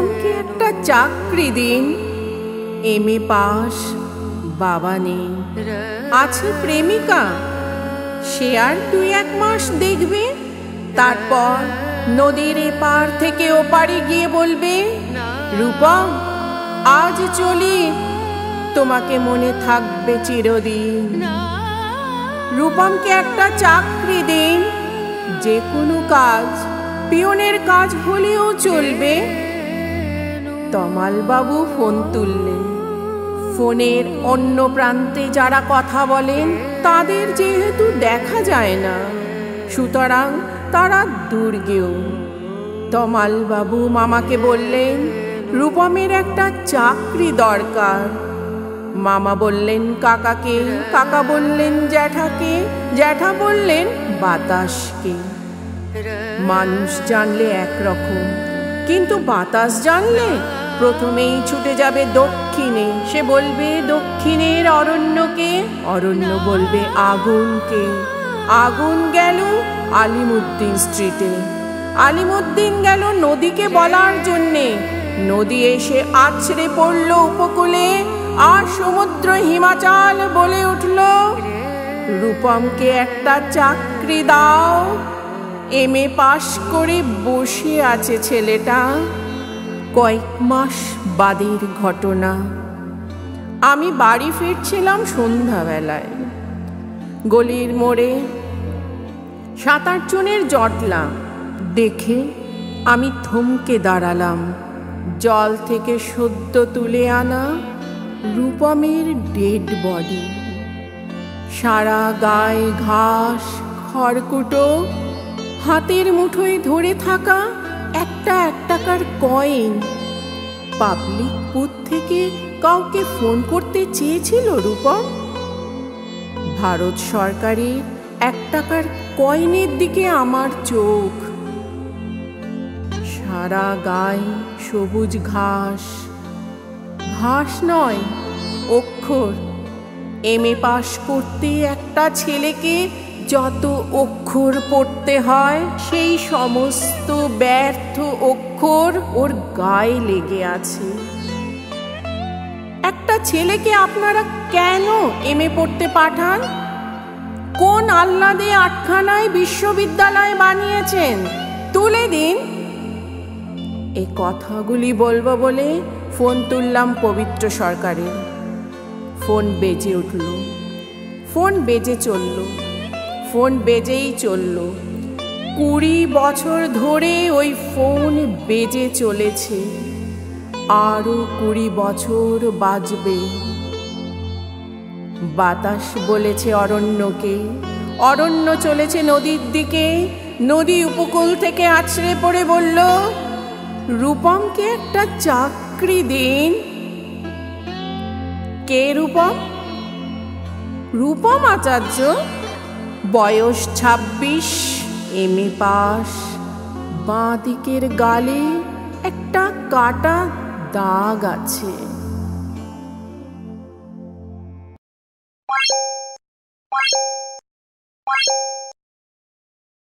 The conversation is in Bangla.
রূপমকে একটা চাকরি দিন। এমএ পাস, বাবা নেই, আছে প্রেমিকা, সে আর 2-1 মাস দেখবে, তারপর নদীর এপার থেকে ওপারে গিয়ে বলবে, রূপম আজ চলি, তোমাকে মনে থাকবে চিরদিন। রূপমকে একটা চাকরি দিন, যে কোনো কাজ, পিয়নের কাজ হলেও চলবে। তমাল বাবু ফোন তুললেন। ফোনের অন্য প্রান্তে যারা কথা বলেন তাদের যেহেতু দেখা যায় না, সুতরাং তারা দুর্গেও। তমাল বাবু মামাকে বললেন, রূপমের একটা চাকরি দরকার। মামা বললেন কাকাকে, কাকা বললেন জ্যাঠাকে, জ্যাঠা বললেন বাতাসকে। মানুষ জানলে একরকম, কিন্তু বাতাস জানলে প্রথমেই ছুটে যাবে দক্ষিণে। সে বলবে দক্ষিণের অরণ্যকে, অরণ্য বলবে আগুনকে। আগুন গেল আলিমুদ্দিন স্ট্রিটে, আলিমুদ্দিন গেল নদীকে বলার জন্যে। নদী এসে আছড়ে পড়ল উপকূলে, আর সমুদ্র হিমাচল বলে উঠল, রূপমকে একটা চাকরি দাও। এমএ পাশ করে বসে আছে ছেলেটা। কয়েক মাস বাদের ঘটনা। আমি বাড়ি ফিরছিলাম সন্ধ্যাবেলায়। গলির মোড়ে 7-8 জনের জটলা দেখে আমি থমকে দাঁড়ালাম। জল থেকে সদ্য তুলে আনা রূপমের ডেড বডি, সারা গায়ে ঘাস, খড়কুটো, হাতের মুঠোয় ধরে থাকা 1 টাকার কয়েন। পাবলিক বুথ থেকে কাউকে ফোন করতে চেয়েছিল রূপম? ভারত সরকারের 1 টাকার কয়েনের দিকে আমার চোখ। সারা গায়ে সবুজ ঘাস, ঘাস নয় অক্ষর। এমএ পাশ করতে একটা ছেলেকে যত অক্ষর পড়তে হয়, সেই সমস্ত ব্যর্থ অক্ষর ওর গায়ে লেগে আছে। একটা ছেলেকে আপনারা কেন এমএ পড়তে পাঠান? কোন আহ্লাদে 8খানায় বিশ্ববিদ্যালয় বানিয়েছেন? তুলে দিন। এই কথাগুলি বলবো বলে ফোন তুললাম পবিত্র সরকারের। ফোন বেজে উঠল, ফোন বেজে চলল, ফোন বেজেই চলল। 20 বছর ধরে ওই ফোন বেজে চলেছে, আরো 20 বছর বাজবে। বাতাস বলেছে অরণ্যকে, অরণ্য চলেছে নদীর দিকে। নদী উপকূল থেকে আছড়ে পড়ে বলল, রূপমকে একটা চাকরি দিন। কে রূপম? রূপম আচার্য, বয়স 26, এমএ পাস, বাঁ দিকের গালে একটা কাটা দাগ আছে।